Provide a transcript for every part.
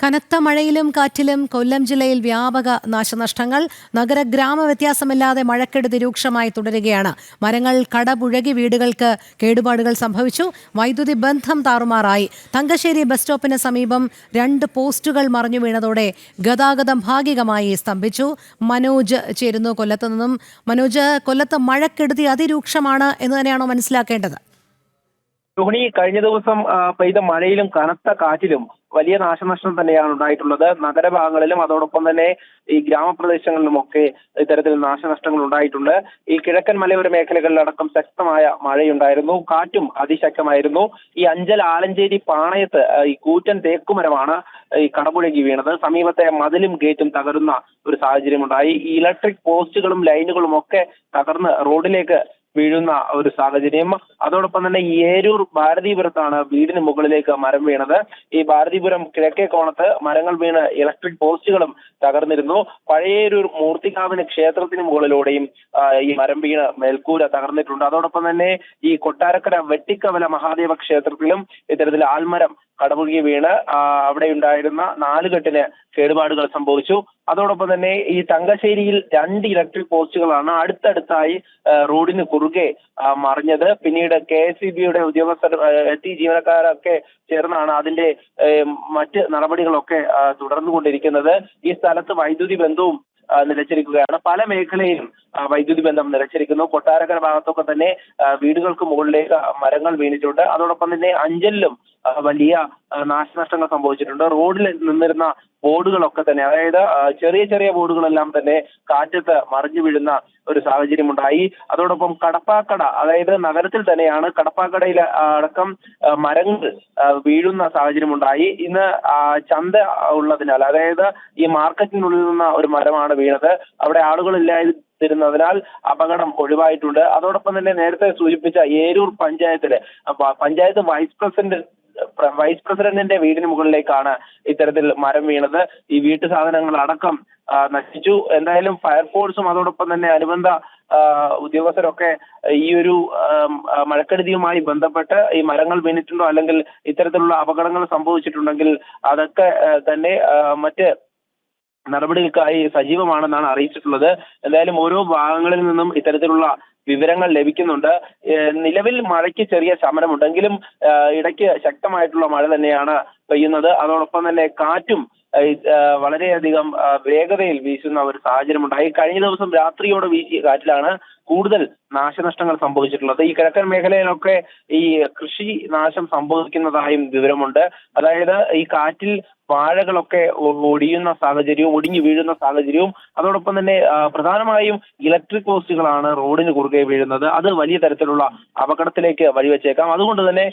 കനത്ത മഴയിലും കാറ്റിലും കൊല്ലം ജില്ലയിൽ വ്യാപക നാശനഷ്ടങ്ങൾ. നഗര-ഗ്രാമ വ്യത്യാസമില്ലാതെ മഴക്കെടുതി രൂക്ഷമായി തുടരുകയാണ്. മരങ്ങൾ കടപുഴകി വീടുകൾക്ക് കേടുപാടുകൾ സംഭവിച്ചു. വൈദ്യുതി ബന്ധം താറുമാറായി. തങ്കശ്ശേരി ബസ് സ്റ്റോപ്പിന് സമീപം 2 പോസ്റ്റുകൾ മറിഞ്ഞു വീണതോടെ ഗതാഗതം ഭാഗികമായി സ്തംഭിച്ചു. മനോജ് ചേരുന്നു കൊല്ലത്ത് നിന്നും. മനോജ്, കൊല്ലത്ത് മഴക്കെടുതി അതിരൂക്ഷമാണ് എന്ന് തന്നെയാണോ മനസ്സിലാക്കേണ്ടത്? രോഹിണി, കഴിഞ്ഞ ദിവസം പെയ്ത മഴയിലും കനത്ത കാറ്റിലും വലിയ നാശനഷ്ടം തന്നെയാണ് ഉണ്ടായിട്ടുള്ളത്. നഗരഭാഗങ്ങളിലും അതോടൊപ്പം തന്നെ ഈ ഗ്രാമപ്രദേശങ്ങളിലുമൊക്കെ ഇത്തരത്തിൽ നാശനഷ്ടങ്ങൾ ഉണ്ടായിട്ടുണ്ട്. ഈ കിഴക്കൻ മലയോര മേഖലകളിലടക്കം ശക്തമായ മഴയുണ്ടായിരുന്നു. കാറ്റും അതിശക്തമായിരുന്നു. ഈ അഞ്ചൽ ആലഞ്ചേരി പാണയത്ത് ഈ കൂറ്റൻ തേക്കുമരമാണ് ഈ കടപുഴകി വീണത്. സമീപത്തെ മതിലും ഗേറ്റും തകരുന്ന ഒരു സാഹചര്യം ഉണ്ടായി. ഈ ഇലക്ട്രിക് പോസ്റ്റുകളും ലൈനുകളും ഒക്കെ തകർന്ന് റോഡിലേക്ക് വീഴുന്ന ഒരു സാഹചര്യം. അതോടൊപ്പം തന്നെ ഈ ഏരൂർ ഭാരതീപുരത്താണ് വീടിന് മുകളിലേക്ക് മരം വീണത്. ഈ ഭാരതീപുരം കിഴക്കേ കോണത്ത് മരങ്ങൾ വീണ് ഇലക്ട്രിക് പോസ്റ്റുകളും തകർന്നിരുന്നു. പഴയേരൂർ മൂർത്തികാവിന് ക്ഷേത്രത്തിന് മുകളിലൂടെയും ഈ മരം വീണ് മേൽക്കൂര തകർന്നിട്ടുണ്ട്. അതോടൊപ്പം തന്നെ ഈ കൊട്ടാരക്കര വെട്ടിക്കവല മഹാദേവ ക്ഷേത്രത്തിലും ഇത്തരത്തിൽ ആൽമരം കടപുഴകി വീണ് അവിടെ ഉണ്ടായിരുന്ന 4 കെട്ടിന് കേടുപാടുകൾ സംഭവിച്ചു. അതോടൊപ്പം തന്നെ ഈ തങ്കശ്ശേരിയിൽ 2 ഇലക്ട്രിക് പോസ്റ്റുകളാണ് അടുത്തടുത്തായി റോഡിന് കുറുകെ മറിഞ്ഞത്. പിന്നീട് KSEBയുടെ ഉദ്യോഗസ്ഥർ എത്തി, ജീവനക്കാരൊക്കെ ചേർന്നാണ് അതിന്റെ മറ്റ് നടപടികളൊക്കെ തുടർന്നുകൊണ്ടിരിക്കുന്നത്. ഈ സ്ഥലത്ത് വൈദ്യുതി ബന്ധവും നിലച്ചിരിക്കുകയാണ്. പല മേഖലയിലും വൈദ്യുതി ബന്ധം നിലച്ചിരിക്കുന്നു. കൊട്ടാരക്കര ഭാഗത്തൊക്കെ തന്നെ വീടുകൾക്ക് മുകളിലേക്ക് മരങ്ങൾ വീണിട്ടുണ്ട്. അതോടൊപ്പം തന്നെ അഞ്ചലിലും വലിയ നാശനഷ്ടങ്ങൾ സംഭവിച്ചിട്ടുണ്ട്. റോഡിൽ നിന്നിരുന്ന ബോർഡുകളൊക്കെ തന്നെ, അതായത് ചെറിയ ചെറിയ ബോർഡുകളെല്ലാം തന്നെ കാറ്റത്ത് മറിഞ്ഞു വീഴുന്ന ഒരു സാഹചര്യം ഉണ്ടായി. അതോടൊപ്പം കടപ്പാക്കട, അതായത് നഗരത്തിൽ തന്നെയാണ്, കടപ്പാക്കടയിൽ അടക്കം മരങ്ങൾ വീഴുന്ന സാഹചര്യം ഉണ്ടായി. ഇന്ന് ചന്ത ഉള്ളതിനാൽ, അതായത് ഈ മാർക്കറ്റിനുള്ളിൽ നിന്ന ഒരു മരമാണ് വീണത്. അവിടെ ആളുകളില്ലാതിരുന്നതിനാൽ അപകടം ഒഴിവായിട്ടുണ്ട്. അതോടൊപ്പം തന്നെ നേരത്തെ സൂചിപ്പിച്ച ഏരൂർ പഞ്ചായത്തില് പഞ്ചായത്ത് വൈസ് പ്രസിഡന്റിന്റെ വീടിന് മുകളിലേക്കാണ് ഇത്തരത്തിൽ മരം വീണത്. ഈ വീട്ടു സാധനങ്ങൾ അടക്കം നശിച്ചു. എന്തായാലും ഫയർഫോഴ്സും അതോടൊപ്പം തന്നെ അനുബന്ധ ഉദ്യോഗസ്ഥരൊക്കെ ഈ ഒരു മഴക്കെടുതിയുമായി ബന്ധപ്പെട്ട് ഈ മരങ്ങൾ വീണിട്ടുണ്ടോ അല്ലെങ്കിൽ ഇത്തരത്തിലുള്ള അപകടങ്ങൾ സംഭവിച്ചിട്ടുണ്ടെങ്കിൽ അതൊക്കെ തന്നെ മറ്റ് നടപടികൾക്കായി സജീവമാണെന്നാണ് അറിയിച്ചിട്ടുള്ളത്. എന്തായാലും ഓരോ ഭാഗങ്ങളിൽ നിന്നും ഇത്തരത്തിലുള്ള വിവരങ്ങൾ ലഭിക്കുന്നുണ്ട്. നിലവിൽ മഴയ്ക്ക് ചെറിയ ശമനമുണ്ടെങ്കിലും ഇടയ്ക്ക് ശക്തമായിട്ടുള്ള മഴ തന്നെയാണ് പെയ്യുന്നത്. അതോടൊപ്പം തന്നെ കാറ്റും വളരെയധികം വേഗതയിൽ വീശുന്ന ഒരു സാഹചര്യം ഉണ്ടായി. കഴിഞ്ഞ ദിവസം രാത്രിയോടെ വീശിയ കാറ്റിലാണ് കൂടുതൽ നാശനഷ്ടങ്ങൾ സംഭവിച്ചിട്ടുള്ളത്. ഈ കിഴക്കൻ മേഖലയിലൊക്കെ ഈ കൃഷി നാശം സംഭവിക്കുന്നതായും വിവരമുണ്ട്. അതായത് ഈ കാറ്റിൽ വാഴകളൊക്കെ ഒടിഞ്ഞു വീഴുന്ന സാഹചര്യവും അതോടൊപ്പം തന്നെ പ്രധാനമായും ഇലക്ട്രിക് പോസ്റ്റുകളാണ് റോഡിന് കുറുകെ വീഴുന്നത്. അത് വലിയ തരത്തിലുള്ള അപകടത്തിലേക്ക് വഴിവെച്ചേക്കാം. അതുകൊണ്ട് തന്നെ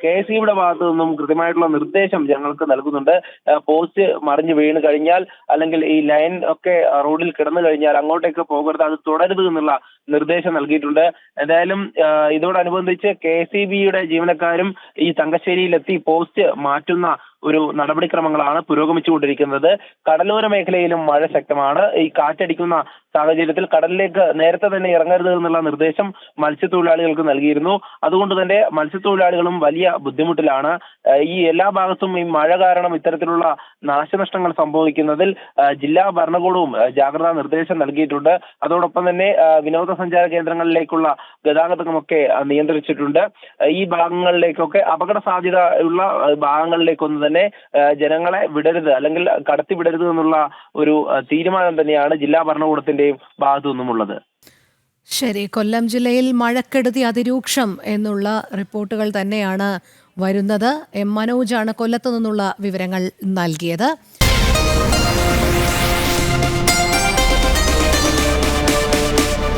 KSEBയുടെ ഭാഗത്തു നിന്നും കൃത്യമായിട്ടുള്ള നിർദ്ദേശം ജനങ്ങൾക്ക് നൽകുന്നുണ്ട്. പോസ്റ്റ് മറിഞ്ഞു വീണ് കഴിഞ്ഞാൽ അല്ലെങ്കിൽ ഈ ലൈൻ ഒക്കെ റോഡിൽ കിടന്നു കഴിഞ്ഞാൽ അങ്ങോട്ടേക്ക് പോകരുത്, അത് തുടരുത് എന്നുള്ള നിർദ്ദേശം നൽകിയിട്ടുണ്ട്. എന്തായാലും ഇതോടനുബന്ധിച്ച് KSEBയുടെ ജീവനക്കാരും ഈ തങ്കശ്ശേരിയിലെത്തി പോസ്റ്റ് മാറ്റുന്ന ഒരു നടപടിക്രമങ്ങളാണ് പുരോഗമിച്ചുകൊണ്ടിരിക്കുന്നത്. കടലോര മേഖലയിലും മഴ ശക്തമാണ്. ഈ കാറ്റടിക്കുന്ന സാഹചര്യത്തിൽ കടലിലേക്ക് നേരത്തെ തന്നെ ഇറങ്ങരുത് എന്നുള്ള നിർദ്ദേശം മത്സ്യത്തൊഴിലാളികൾക്ക് നൽകിയിരുന്നു. അതുകൊണ്ട് തന്നെ മത്സ്യത്തൊഴിലാളികളും വലിയ ബുദ്ധിമുട്ടിലാണ്. ഈ എല്ലാ ഭാഗത്തും ഈ മഴ കാരണം ഇത്തരത്തിലുള്ള നാശനഷ്ടങ്ങൾ സംഭവിക്കുന്നതിൽ ജില്ലാ ഭരണകൂടവും ജാഗ്രതാ നിർദ്ദേശം നൽകിയിട്ടുണ്ട്. അതോടൊപ്പം തന്നെ വിനോദസഞ്ചാര കേന്ദ്രങ്ങളിലേക്കുള്ള ഗതാഗതമൊക്കെ നിയന്ത്രിച്ചിട്ടുണ്ട്. ഈ ഭാഗങ്ങളിലേക്കൊക്കെ അപകട സാധ്യത ഉള്ള ഭാഗങ്ങളിലേക്കൊന്നും തന്നെ ജനങ്ങളെ വിടരുത് അല്ലെങ്കിൽ കടത്തി വിടരുത് എന്നുള്ള ഒരു തീരുമാനം തന്നെയാണ് ജില്ലാ ഭരണകൂടത്തിന്റെയും ഭാഗത്തു നിന്നുമുള്ളത്. ശരി, കൊല്ലം ജില്ലയിൽ മഴക്കെടുതി അതിരൂക്ഷം എന്നുള്ള റിപ്പോർട്ടുകൾ തന്നെയാണ് വരുന്നത്. മനോജാണ് കൊല്ലത്തു നിന്നുള്ള വിവരങ്ങൾ നൽകിയത്.